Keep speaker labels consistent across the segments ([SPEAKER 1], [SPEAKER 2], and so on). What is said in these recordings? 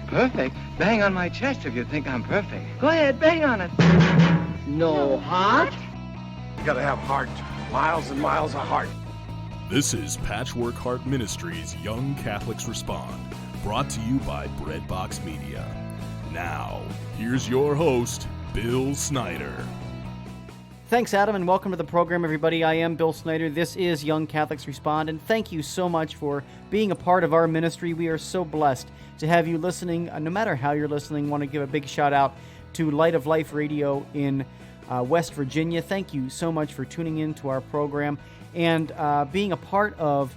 [SPEAKER 1] Perfect? Bang on my chest if you think I'm perfect. Go ahead, bang on it.
[SPEAKER 2] No heart?
[SPEAKER 3] You gotta have heart. Miles and miles of heart.
[SPEAKER 4] This is Patchwork Heart Ministries' Young Catholics Respond, brought to you by Breadbox Media. Now, here's your host, Bill Snyder.
[SPEAKER 5] Thanks, Adam, and welcome to the program, everybody. I am Bill Snyder. This is Young Catholics Respond, and thank you so much for being a part of our ministry. We are so blessed to have you listening. No matter how you're listening, I want to give a big shout out to Light of Life Radio in West Virginia. Thank you so much for tuning in to our program and being a part of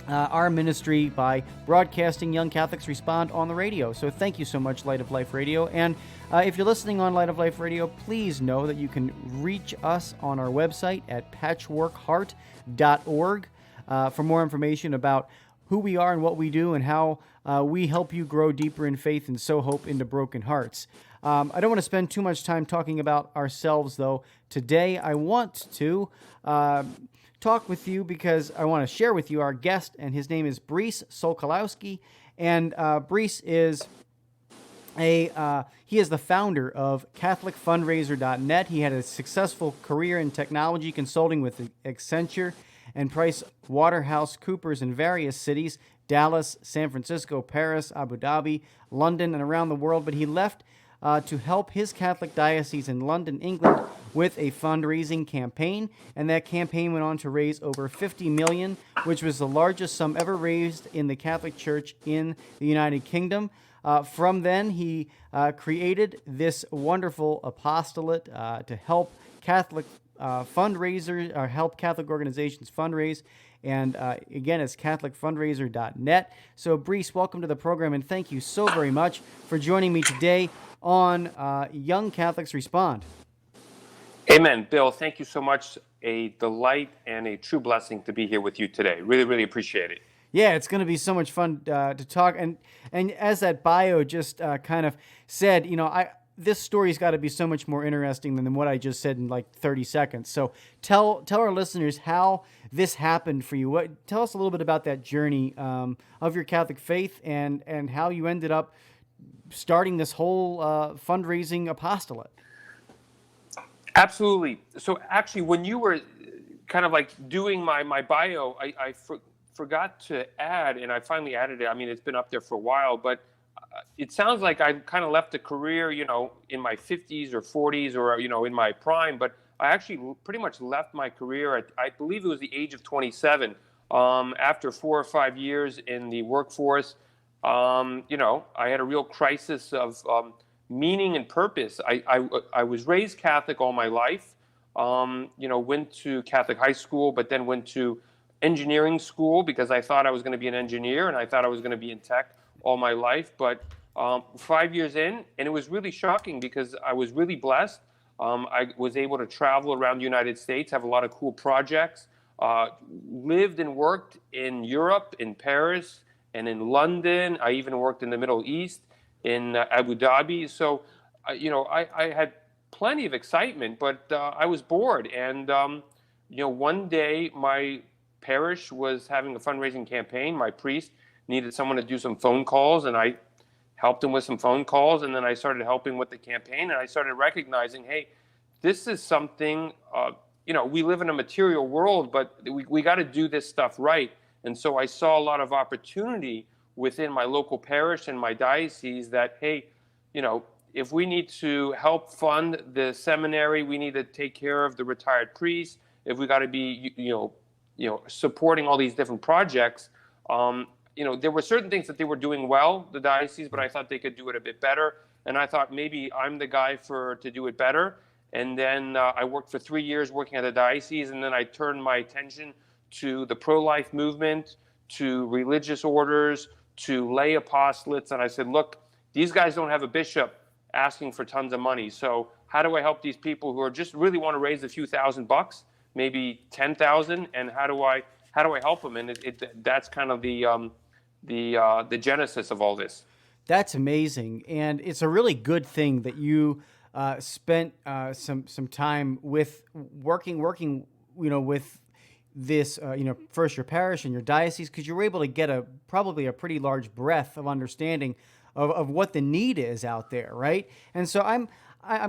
[SPEAKER 5] our ministry by broadcasting Young Catholics Respond on the radio. So thank you so much, Light of Life Radio. And if you're listening on Light of Life Radio, please know that you can reach us on our website at patchworkheart.org for more information about who we are and what we do and how we help you grow deeper in faith and sow hope into broken hearts. I don't want to spend too much time talking about ourselves, though. Today, I want to talk with you because I want to share with you our guest, and his name is Brice Sokolowski. And Brice is he is the founder of CatholicFundraiser.net. He had a successful career in technology consulting with Accenture and Price Waterhouse Coopers in various cities, Dallas, San Francisco, Paris, Abu Dhabi, London, and around the world. But he left to help his Catholic diocese in London, England, with a fundraising campaign, and that campaign went on to raise over $50 million, which was the largest sum ever raised in the Catholic Church in the United Kingdom. From then, he created this wonderful apostolate to help Catholic fundraisers, or help Catholic organizations fundraise. And again, it's CatholicFundraiser.net. So, Brice, welcome to the program, and thank you so very much for joining me today on Young Catholics Respond.
[SPEAKER 6] Amen. Bill, thank you so much. A delight and a true blessing to be here with you today. Really, really appreciate it.
[SPEAKER 5] Yeah, it's going to be so much fun to talk. And as that bio just kind of said, you know, this story's got to be so much more interesting than what I just said in like 30 seconds. So tell our listeners how this happened for you. Tell us a little bit about that journey of your Catholic faith and how you ended up starting this whole fundraising apostolate.
[SPEAKER 6] Absolutely. So actually, when you were kind of like doing my bio, I forgot to add, and I finally added it. I mean, it's been up there for a while, but it sounds like I kind of left a career, you know, in my 50s or 40s or, you know, in my prime, but I actually pretty much left my career at, I believe it was the age of 27, after 4 or 5 years in the workforce. You know, I had a real crisis of meaning and purpose. I was raised Catholic all my life, you know, went to Catholic high school, but then went to engineering school because I thought I was going to be an engineer and I thought I was going to be in tech all my life. But 5 years in, and it was really shocking because I was really blessed. I was able to travel around the United States, have a lot of cool projects, lived and worked in Europe, in Paris, and in London. I even worked in the Middle East, in Abu Dhabi. So, you know, I had plenty of excitement, but I was bored. And, you know, one day my parish was having a fundraising campaign. My priest needed someone to do some phone calls, and I helped him with some phone calls. And then I started helping with the campaign, and I started recognizing, hey, this is something, you know, we live in a material world, but we got to do this stuff right. And so I saw a lot of opportunity within my local parish and my diocese that, hey, you know, if we need to help fund the seminary, we need to take care of the retired priests. If we got to be, you know, supporting all these different projects, you know, there were certain things that they were doing well, the diocese, but I thought they could do it a bit better. And I thought maybe I'm the guy to do it better. And then I worked for 3 years working at the diocese, and then I turned my attention to the pro-life movement, to religious orders, to lay apostolates. And I said, look, these guys don't have a bishop asking for tons of money. So how do I help these people who are just really want to raise a few $1,000, maybe 10,000? And how do I help them? And that's kind of the genesis of all this.
[SPEAKER 5] That's amazing. And it's a really good thing that you spent some time with working, you know, with this, first your parish and your diocese, because you're able to get probably a pretty large breadth of understanding of what the need is out there, right? And so I'm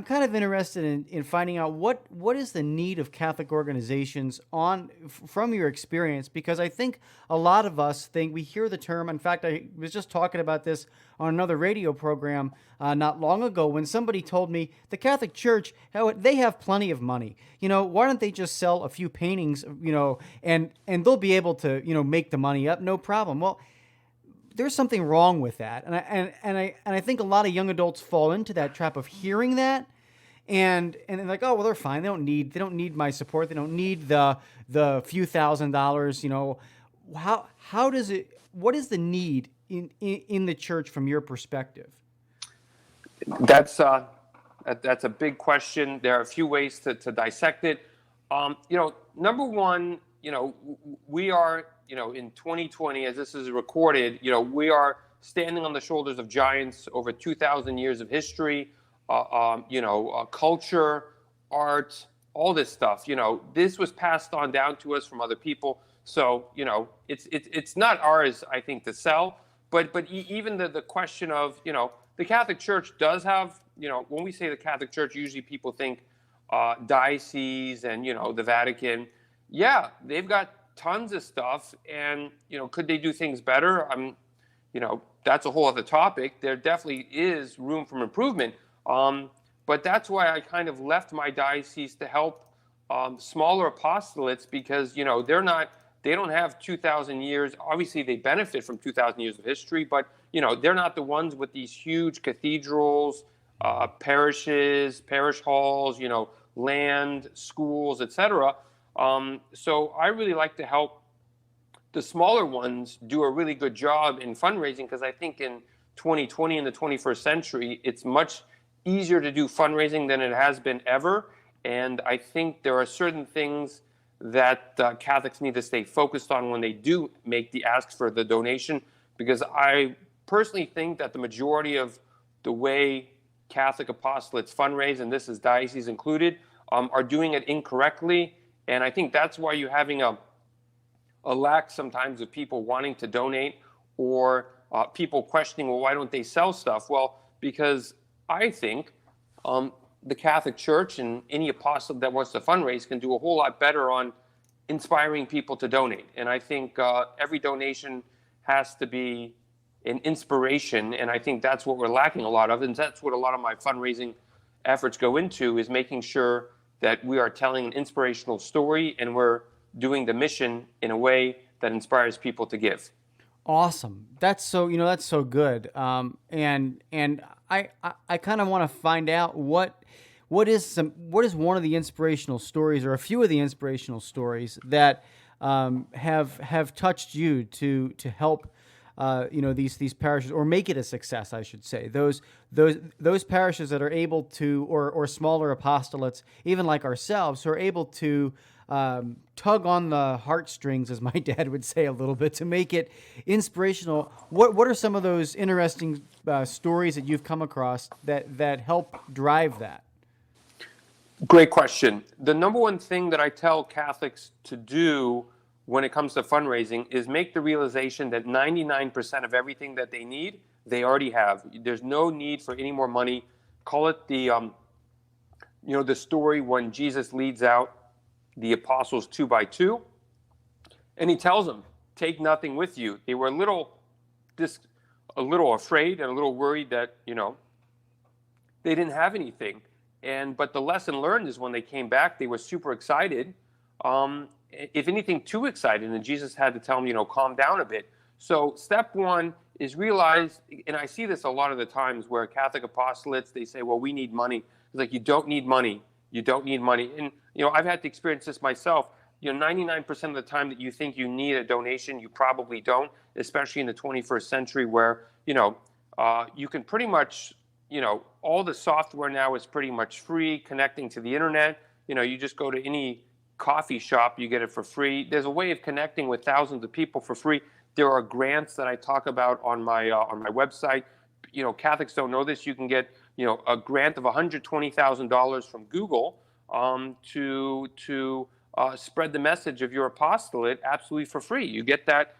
[SPEAKER 5] kind of interested in finding out what is the need of Catholic organizations from your experience, because I think a lot of us think, we hear the term. In fact, I was just talking about this on another radio program not long ago when somebody told me the Catholic Church, they have plenty of money. Why don't they just sell a few paintings, and they'll be able to, make the money up, no problem. Well, there's something wrong with that, and I think a lot of young adults fall into that trap of hearing that, and they're like, oh well, they're fine. They don't need my support. They don't need the few $1,000s. How does it? What is the need in the church from your perspective?
[SPEAKER 6] That's a big question. There are a few ways to dissect it. Number one, we are, in 2020, as this is recorded, we are standing on the shoulders of giants, over 2,000 years of history, culture, art, all this stuff. This was passed on down to us from other people. So, it's not ours, I think, to sell. But even the question of, the Catholic Church does have, when we say the Catholic Church, usually people think diocese and, the Vatican. Yeah, they've got tons of stuff, and could they do things better? That's a whole other topic. There definitely is room for improvement, but that's why I kind of left my diocese to help smaller apostolates, because they don't have 2,000 years. Obviously, they benefit from 2,000 years of history, but they're not the ones with these huge cathedrals, parishes, parish halls, land, schools, etc. So I really like to help the smaller ones do a really good job in fundraising, because I think in 2020, in the 21st century, it's much easier to do fundraising than it has been ever. And I think there are certain things that Catholics need to stay focused on when they do make the ask for the donation, because I personally think that the majority of the way Catholic apostolates fundraise, and this is diocese included, are doing it incorrectly. And I think that's why you're having a lack sometimes of people wanting to donate, or people questioning, well, why don't they sell stuff? Well, because I think the Catholic Church and any apostolate that wants to fundraise can do a whole lot better on inspiring people to donate. And I think every donation has to be an inspiration, and I think that's what we're lacking a lot of, and that's what a lot of my fundraising efforts go into, is making sure that we are telling an inspirational story and we're doing the mission in a way that inspires people to give.
[SPEAKER 5] Awesome. That's so, that's so good. And I kind of want to find out what is one of the inspirational stories, or a few of the inspirational stories that have touched you to help these parishes, or make it a success, I should say. Those parishes that are able to, or smaller apostolates, even like ourselves, who are able to tug on the heartstrings, as my dad would say, a little bit, to make it inspirational. What are some of those interesting stories that you've come across that help drive that?
[SPEAKER 6] Great question. The number one thing that I tell Catholics to do when it comes to fundraising is make the realization that 99% of everything that they need, they already have. There's no need for any more money. Call it the story when Jesus leads out the apostles 2 by 2, and he tells them, take nothing with you. They were a little afraid and a little worried that, they didn't have anything. But the lesson learned is when they came back, they were super excited. If anything, too excited, and Jesus had to tell them, calm down a bit. So step one is realize, and I see this a lot of the times where Catholic apostolates, they say, well, we need money. It's like, you don't need money. You don't need money. And, I've had to experience this myself. 99% of the time that you think you need a donation, you probably don't, especially in the 21st century where, you can pretty much, all the software now is pretty much free, connecting to the internet. You just go to any coffee shop, you get it for free. There's a way of connecting with thousands of people for free. There are grants that I talk about on my website. Catholics don't know this. You can get a grant of $120,000 from Google to spread the message of your apostolate absolutely for free. You get that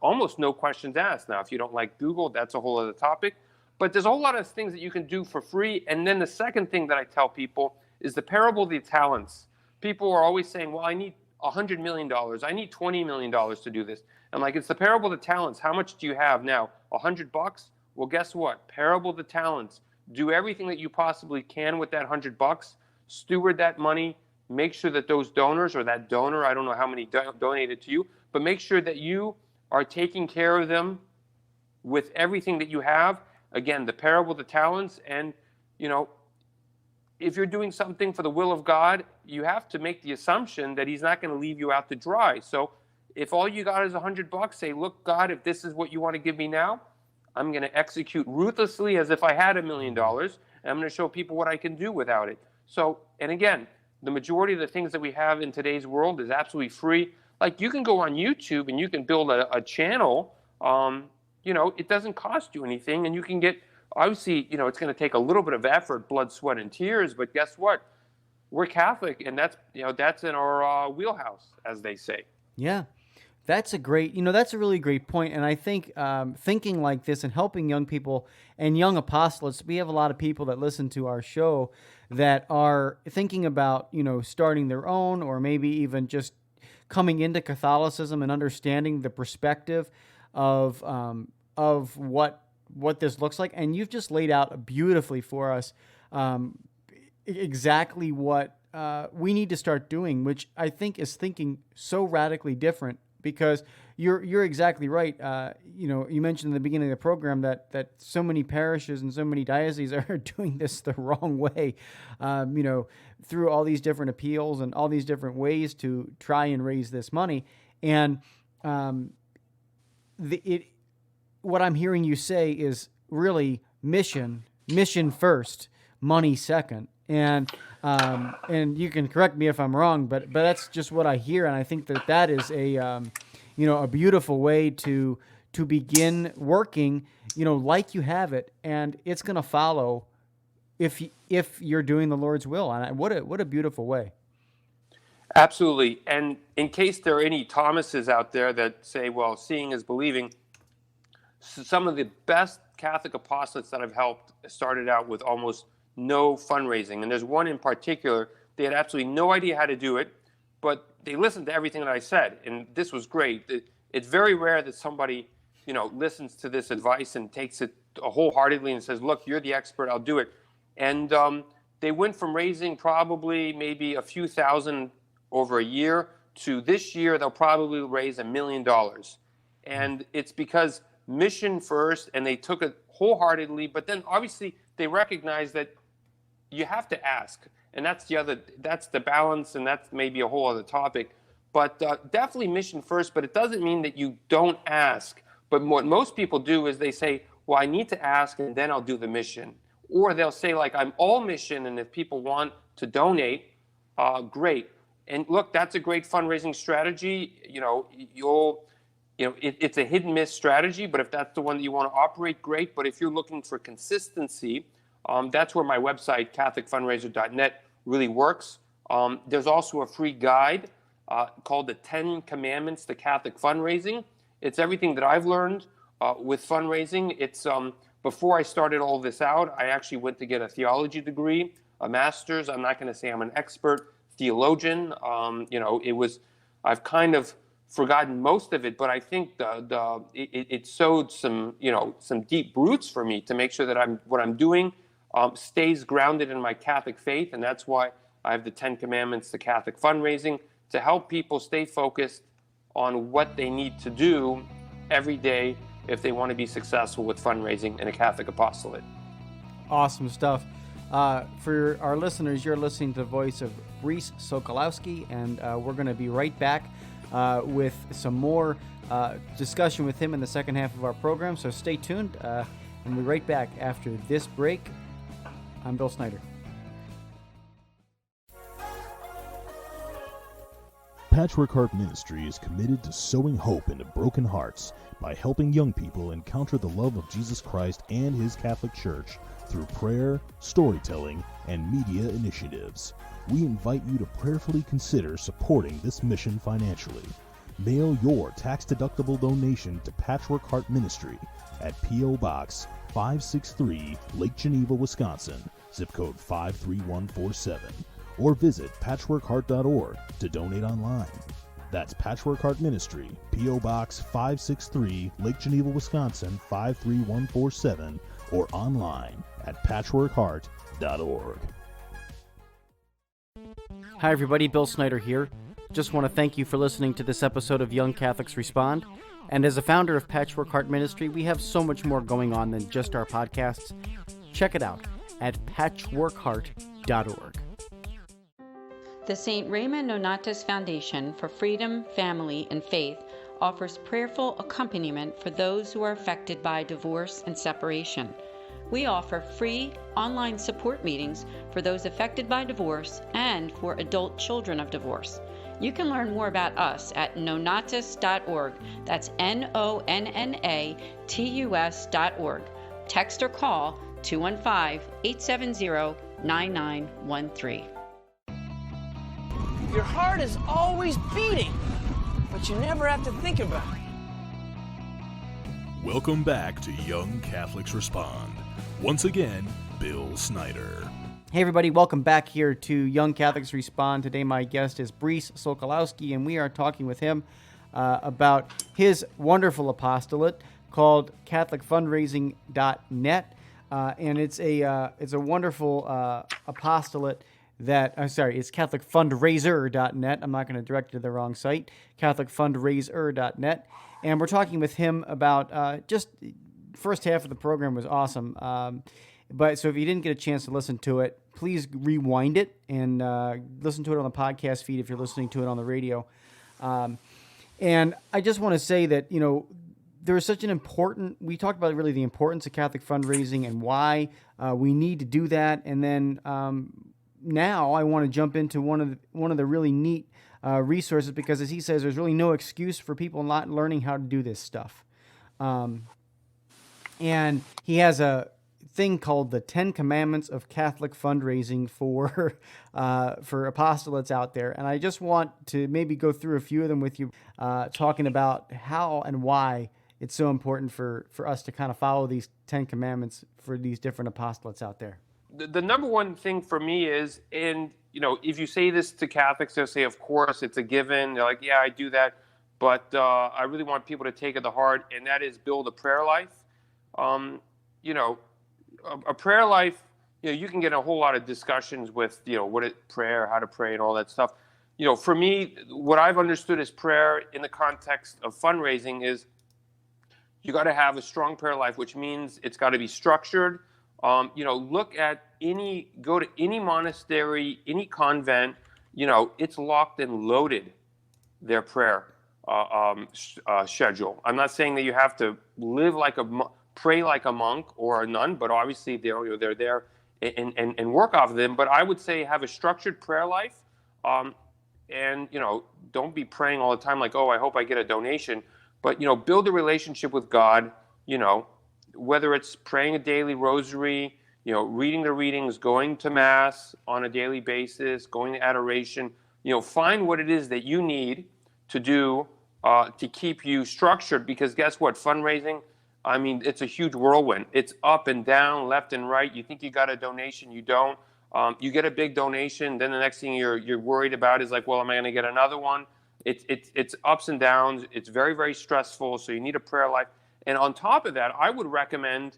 [SPEAKER 6] almost no questions asked. Now, if you don't like Google, that's a whole other topic. But there's a whole lot of things that you can do for free. And then the second thing that I tell people is the parable of the talents. People are always saying, well, I need $100 million. I need $20 million to do this. I'm like, it's the parable of the talents. How much do you have now? $100? Well, guess what? Parable of the talents. Do everything that you possibly can with that $100. Steward that money. Make sure that those donors, or that donor, I don't know how many donated to you, but make sure that you are taking care of them with everything that you have. Again, the parable of the talents. And, if you're doing something for the will of God, you have to make the assumption that he's not going to leave you out to dry. So if all you got is $100, say, look, God, if this is what you want to give me now, I'm going to execute ruthlessly as if I had $1 million, and I'm going to show people what I can do without it. So, and again, the majority of the things that we have in today's world is absolutely free. Like, you can go on YouTube and you can build a channel. It doesn't cost you anything, and you can get, obviously, it's going to take a little bit of effort, blood, sweat, and tears, but guess what? We're Catholic, and that's in our wheelhouse, as they say.
[SPEAKER 5] Yeah. That's a really great point. And I think thinking like this and helping young people and young apostolates, we have a lot of people that listen to our show that are thinking about, starting their own, or maybe even just coming into Catholicism and understanding the perspective of what this looks like. And you've just laid out beautifully for us exactly what we need to start doing, which I think is thinking so radically different. Because you're exactly right. You mentioned in the beginning of the program that so many parishes and so many dioceses are doing this the wrong way, through all these different appeals and all these different ways to try and raise this money. And what I'm hearing you say is really mission first, money second. And you can correct me if I'm wrong, but that's just what I hear, and I think that is a beautiful way to begin working, like you have it, and it's going to follow if you're doing the Lord's will. And what a beautiful way.
[SPEAKER 6] Absolutely. And in case there are any Thomases out there that say, well, seeing is believing, some of the best Catholic apostolates that I've helped started out with almost no fundraising. And there's one in particular, they had absolutely no idea how to do it, but they listened to everything that I said. And this was great. It's very rare that somebody, listens to this advice and takes it wholeheartedly and says, look, you're the expert, I'll do it. And they went from raising probably maybe a few thousand over a year to this year, they'll probably raise $1 million. And it's because mission first, and they took it wholeheartedly, but then obviously they recognize that you have to ask, and that's the balance, and that's maybe a whole other topic. But definitely mission first, but it doesn't mean that you don't ask. But what most people do is they say, well, I need to ask, and then I'll do the mission. Or they'll say, like, I'm all mission, and if people want to donate, great. And look, that's a great fundraising strategy. It's a hit and miss strategy, but if that's the one that you want to operate, great. But if you're looking for consistency, that's where my website, CatholicFundraiser.net, really works. There's also a free guide called the 10 Commandments to Catholic Fundraising. It's everything that I've learned with fundraising. It's before I started all this out, I actually went to get a theology degree, a master's. I'm not going to say I'm an expert theologian. I've kind of forgotten most of it, but I think it sowed some deep roots for me to make sure that what I'm doing stays grounded in my Catholic faith, and that's why I have the 10 Commandments to Catholic Fundraising, to help people stay focused on what they need to do every day if they want to be successful with fundraising in a Catholic apostolate.
[SPEAKER 5] Awesome stuff. For our listeners, you're listening to the voice of Brice Sokolowski, and we're going to be right back with some more discussion with him in the second half of our program. So stay tuned, and we'll be right back after this break. I'm Bill Snyder.
[SPEAKER 4] Patchwork Heart Ministry is committed to sowing hope into broken hearts by helping young people encounter the love of Jesus Christ and His Catholic Church through prayer, storytelling, and media initiatives. We invite you to prayerfully consider supporting this mission financially. Mail your tax-deductible donation to Patchwork Heart Ministry at P.O. Box 563, Lake Geneva, Wisconsin, zip code 53147, or visit patchworkheart.org to donate online. That's Patchwork Heart Ministry, P.O. Box 563, Lake Geneva, Wisconsin 53147, or online at patchworkheart.org.
[SPEAKER 5] Hi, everybody. Bill Snyder here. Just want to thank you for listening to this episode of Young Catholics Respond. And as a founder of Patchwork Heart Ministry, we have so much more going on than just our podcasts. Check it out at patchworkheart.org.
[SPEAKER 7] The St. Raymond Nonatus Foundation for Freedom, Family, and Faith offers prayerful accompaniment for those who are affected by divorce and separation. We offer free online support meetings for those affected by divorce and for adult children of divorce. You can learn more about us at nonatus.org. That's NONNATUS.org. Text or call 215-870-9913.
[SPEAKER 2] Your heart is always beating, but you never have to think about it.
[SPEAKER 4] Welcome back to Young Catholics Respond. Once again, Bill Snyder.
[SPEAKER 5] Hey everybody, welcome back here to Young Catholics Respond. Today my guest is Brice Sokolowski, and we are talking with him about his wonderful apostolate called CatholicFundraising.net, and it's a wonderful apostolate that, it's CatholicFundraiser.net. I'm not going to direct you to the wrong site, CatholicFundraiser.net, and we're talking with him about just first half of the program was awesome. But so if you didn't get a chance to listen to it, please rewind it and listen to it on the podcast feed if you're listening to it on the radio. And I just want to say that, there is such an important, we talked about really the importance of Catholic fundraising and why we need to do that. And then now I want to jump into one of the really neat resources, because as he says, there's really no excuse for people not learning how to do this stuff. And he has a thing called the 10 Commandments of Catholic Fundraising for apostolates out there. And I just want to maybe go through a few of them with you, talking about how and why it's so important for us to kind of follow these 10 Commandments for these different apostolates out there.
[SPEAKER 6] The number one thing for me is, and if you say this to Catholics, they'll say, of course, it's a given. They're like, yeah, I do that. But I really want people to take it to heart, and that is build a prayer life. A prayer life, you can get a whole lot of discussions with, prayer, how to pray and all that stuff. For me, what I've understood as prayer in the context of fundraising is you got to have a strong prayer life, which means it's got to be structured. Go to any monastery, any convent, it's locked and loaded, their prayer schedule. I'm not saying that you have to pray like a monk or a nun, but obviously they're there and work off of them. But I would say have a structured prayer life, and don't be praying all the time like, oh, I hope I get a donation. But build a relationship with God. Whether it's praying a daily rosary, reading the readings, going to mass on a daily basis, going to adoration. Find what it is that you need to do to keep you structured. Because guess what, fundraising, it's a huge whirlwind. It's up and down, left and right. You think you got a donation, you don't. You get a big donation, then the next thing you're worried about is like, well, am I going to get another one? It's ups and downs. It's very, very stressful. So you need a prayer life. And on top of that, I would recommend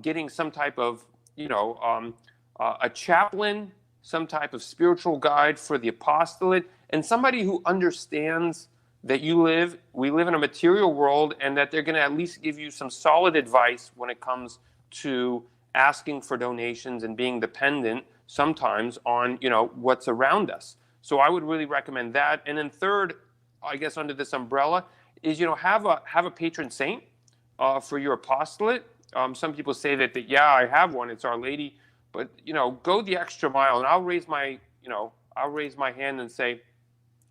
[SPEAKER 6] getting some type of, a chaplain, some type of spiritual guide for the apostolate, and somebody who understands that we live in a material world, and that they're going to at least give you some solid advice when it comes to asking for donations and being dependent sometimes on, what's around us. So I would really recommend that. And then third, I guess under this umbrella is, have a patron saint for your apostolate. Some people say that, I have one. It's Our Lady. But, go the extra mile. And I'll raise my hand and say,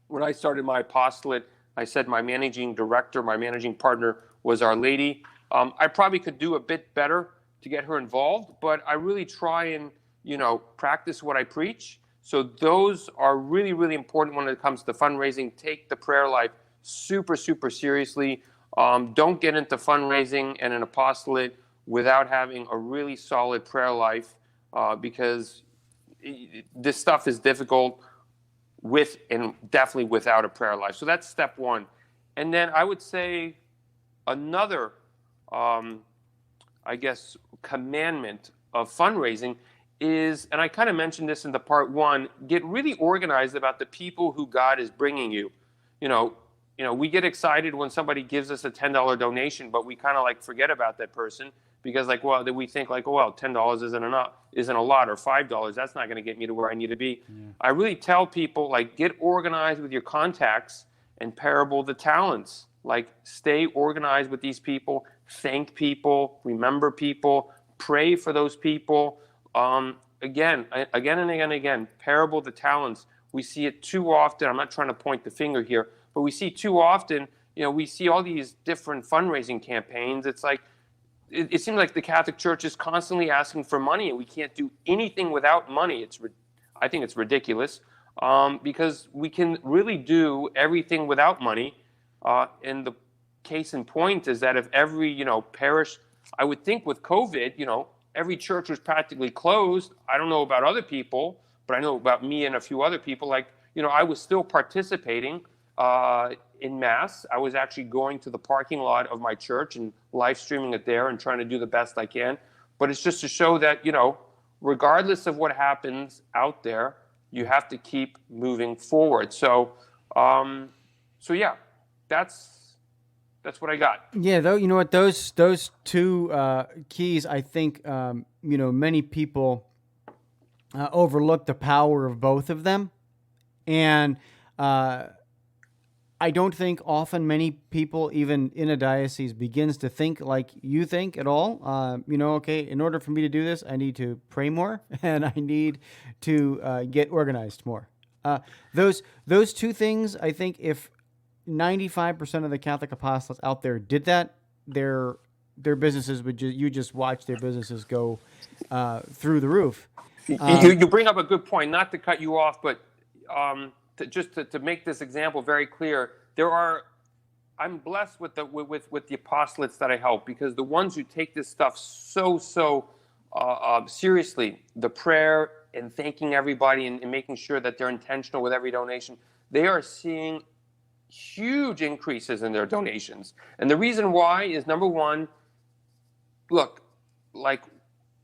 [SPEAKER 6] when I started my apostolate, I said my managing director, my managing partner was Our Lady. I probably could do a bit better to get her involved, but I really try and, practice what I preach. So those are really, really important when it comes to fundraising. Take the prayer life super, super seriously. Don't get into fundraising and an apostolate without having a really solid prayer life, because this stuff is difficult with and definitely without a prayer life. So that's step one. And then I would say another, commandment of fundraising is, and I kind of mentioned this in the part one, get really organized about the people who God is bringing you. We get excited when somebody gives us a $10 donation, but we kind of like forget about that person because we think $10 isn't a lot, or $5, that's not going to get me to where I need to be. Yeah. I really tell people, get organized with your contacts and parable the talents. Stay organized with these people, thank people, remember people, pray for those people. Again and again, parable the talents. We see it too often. I'm not trying to point the finger here, but we see too often, we see all these different fundraising campaigns. It's like, it seems like the Catholic Church is constantly asking for money, and we can't do anything without money. I think it's ridiculous, because we can really do everything without money. And the case in point is that if every, parish, I would think with COVID, every church was practically closed. I don't know about other people, but I know about me and a few other people. I was still participating in Mass. I was actually going to the parking lot of my church and live streaming it there and trying to do the best I can. But it's just to show that, regardless of what happens out there, you have to keep moving forward. So yeah, that's what I got.
[SPEAKER 5] Yeah, though, you know what, those two keys, I think, many people overlook the power of both of them. And I don't think often many people, even in a diocese, begins to think like you think at all. Okay, in order for me to do this, I need to pray more and I need to get organized more. Those two things, I think, if 95% of the Catholic apostolates out there did that, their businesses would you just watch their businesses go through the roof.
[SPEAKER 6] You bring up a good point. Not to cut you off, but to make this example very clear, I'm blessed with the apostolates that I help, because the ones who take this stuff so seriously, the prayer and thanking everybody and making sure that they're intentional with every donation, they are seeing huge increases in their donations. And the reason why is, number one, look,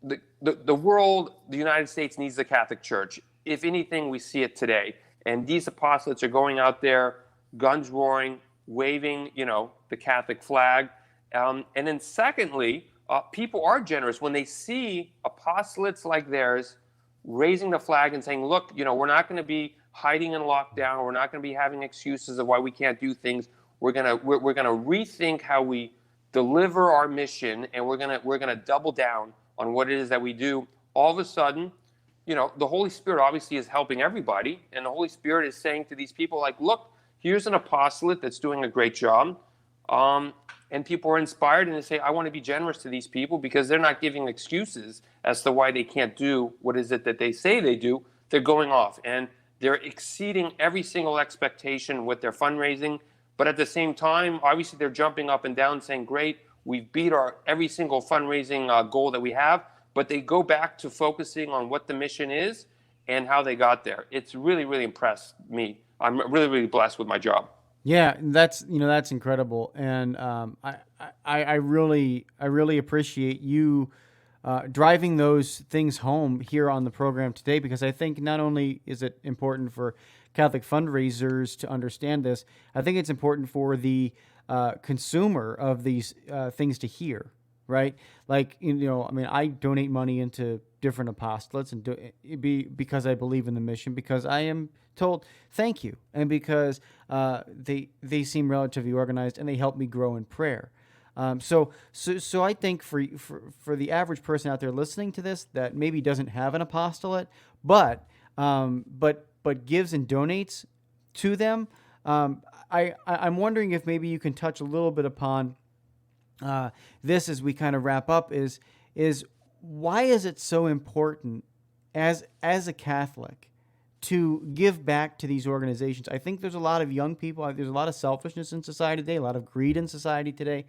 [SPEAKER 6] the world, the United States needs the Catholic Church. If anything, we see it today. And these apostolates are going out there, guns roaring, waving, the Catholic flag. And then secondly, people are generous when they see apostolates like theirs raising the flag and saying, look, we're not going to be hiding in lockdown. We're not going to be having excuses of why we can't do things. We're gonna rethink how we deliver our mission, and we're gonna double down on what it is that we do. All of a sudden, the Holy Spirit obviously is helping everybody, and the Holy Spirit is saying to these people, look, here's an apostolate that's doing a great job, and people are inspired, and they say, I want to be generous to these people, because they're not giving excuses as to why they can't do what is it that they say they do. They're going off, and they're exceeding every single expectation with their fundraising. But at the same time, obviously, they're jumping up and down saying, great, we've beat our every single fundraising goal that we have. But they go back to focusing on what the mission is and how they got there. It's really, really impressed me. I'm really, really blessed with my job.
[SPEAKER 5] Yeah, that's incredible. And I really appreciate you driving those things home here on the program today, because I think not only is it important for Catholic fundraisers to understand this, I think it's important for the consumer of these things to hear, right? I donate money into different apostolates because I believe in the mission, because I am told thank you, and because they seem relatively organized and they help me grow in prayer. So I think for the average person out there listening to this that maybe doesn't have an apostolate, but gives and donates, to them. I'm wondering if maybe you can touch a little bit upon this as we kind of wrap up. Is why is it so important as a Catholic to give back to these organizations? I think there's a lot of young people. There's a lot of selfishness in society today, a lot of greed in society today,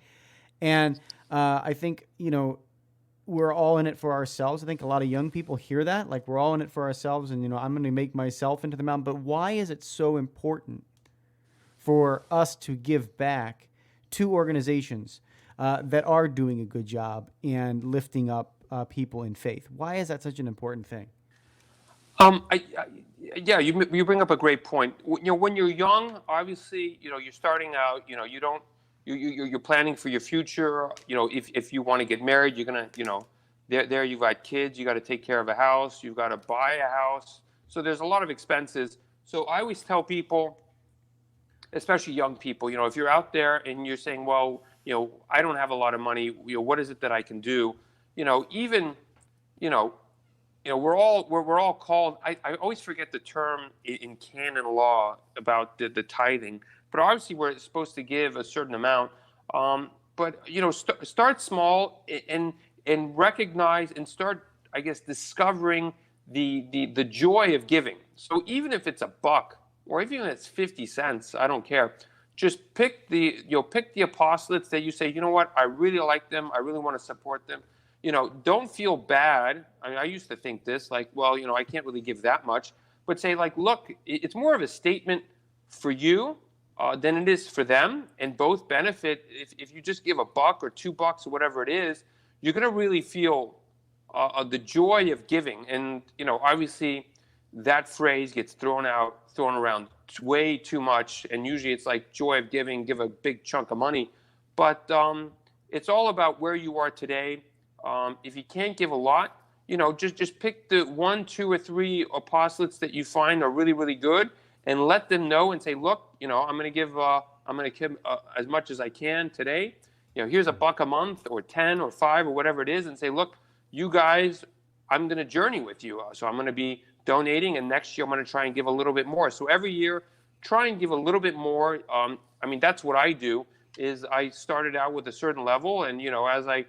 [SPEAKER 5] and I think we're all in it for ourselves. I think a lot of young people hear that, like we're all in it for ourselves, and I'm going to make myself into the mountain. But why is it so important for us to give back to organizations that are doing a good job and lifting up people in faith? Why is that such an important thing?
[SPEAKER 6] Yeah, you bring up a great point. When you're young, obviously, you're starting out. You're planning for your future. If you want to get married, you're gonna, there you've got kids. You got to take care of a house. You've got to buy a house. So there's a lot of expenses. So I always tell people, especially young people, if you're out there and you're saying, well, I don't have a lot of money. What is it that I can do? We're all called. I always forget the term in canon law about the tithing, but obviously we're supposed to give a certain amount. But start small and recognize and start, I guess, discovering the joy of giving. So even if it's $1 or even if it's 50 cents, I don't care. Just pick the apostolates that you say, you know what, I really like them. I really want to support them. Don't feel bad. I mean, I used to think this, like, well, I can't really give that much. But say, like, look, it's more of a statement for you than it is for them. And both benefit. If you just give $1 or $2 or whatever it is, you're going to really feel the joy of giving. And, obviously that phrase gets thrown around way too much. And usually it's like joy of giving, give a big chunk of money. But it's all about where you are today. If you can't give a lot, just pick the 1, 2, or 3 apostolates that you find are really, really good, and let them know and say, look, I'm going to give as much as I can today. Here's $1 a month, or 10, or 5, or whatever it is, and say, look, you guys, I'm going to journey with you. So I'm going to be donating, and next year I'm going to try and give a little bit more. So every year, try and give a little bit more. That's what I do. Is I started out with a certain level, and as I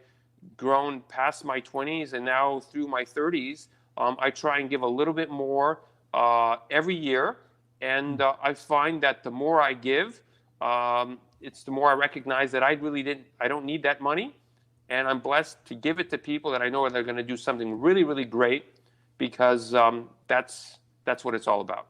[SPEAKER 6] grown past my 20s and now through my 30s, I try and give a little bit more every year. And I find that the more I give, it's the more I recognize that I don't need that money. And I'm blessed to give it to people that I know they're going to do something really, really great, because that's what it's all about.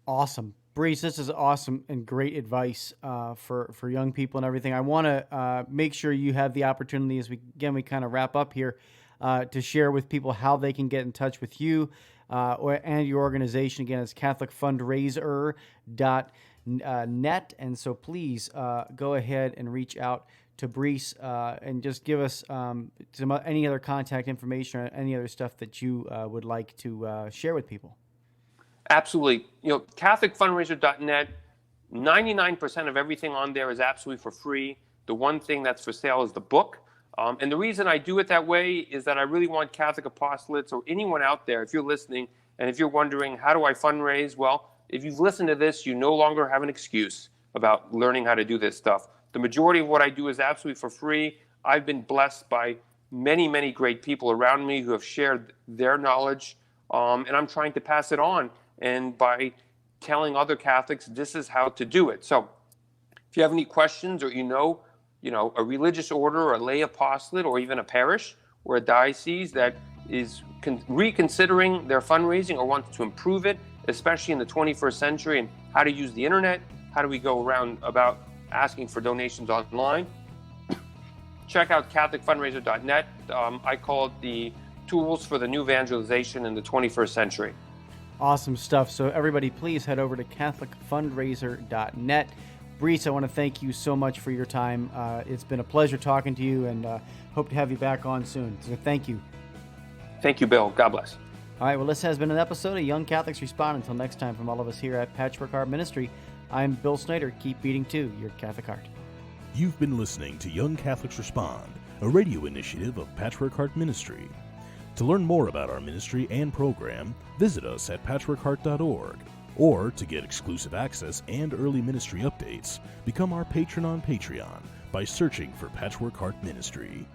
[SPEAKER 6] Awesome.
[SPEAKER 5] Brice, this is awesome and great advice for young people and everything. I want to make sure you have the opportunity as we kind of wrap up here to share with people how they can get in touch with you and your organization. Again, it's CatholicFundraiser.net. And so please go ahead and reach out to Brice and just give us any other contact information or any other stuff that you would like to share with people.
[SPEAKER 6] Absolutely. CatholicFundraiser.net, 99% of everything on there is absolutely for free. The one thing that's for sale is the book. And the reason I do it that way is that I really want Catholic apostolates, or anyone out there, if you're listening, and if you're wondering, how do I fundraise? Well, if you've listened to this, you no longer have an excuse about learning how to do this stuff. The majority of what I do is absolutely for free. I've been blessed by many, many great people around me who have shared their knowledge, and I'm trying to pass it on. And by telling other Catholics, this is how to do it. So if you have any questions, or a religious order, or a lay apostolate, or even a parish or a diocese that is reconsidering their fundraising or wants to improve it, especially in the 21st century, and how to use the internet, how do we go around about asking for donations online, check out CatholicFundraiser.net. I call it the tools for the new evangelization in the 21st century.
[SPEAKER 5] Awesome stuff. So everybody, please head over to CatholicFundraiser.net. Brice, I want to thank you so much for your time. It's been a pleasure talking to you, and hope to have you back on soon. So thank you.
[SPEAKER 6] Thank you, Bill. God bless.
[SPEAKER 5] All right, well, this has been an episode of Young Catholics Respond. Until next time, from all of us here at Patchwork Heart Ministry, I'm Bill Snyder. Keep beating to your Catholic heart.
[SPEAKER 4] You've been listening to Young Catholics Respond, a radio initiative of Patchwork Heart Ministry. To learn more about our ministry and program, visit us at patchworkheart.org Or, to get exclusive access and early ministry updates, become our patron on Patreon by searching for Patchwork Heart Ministry.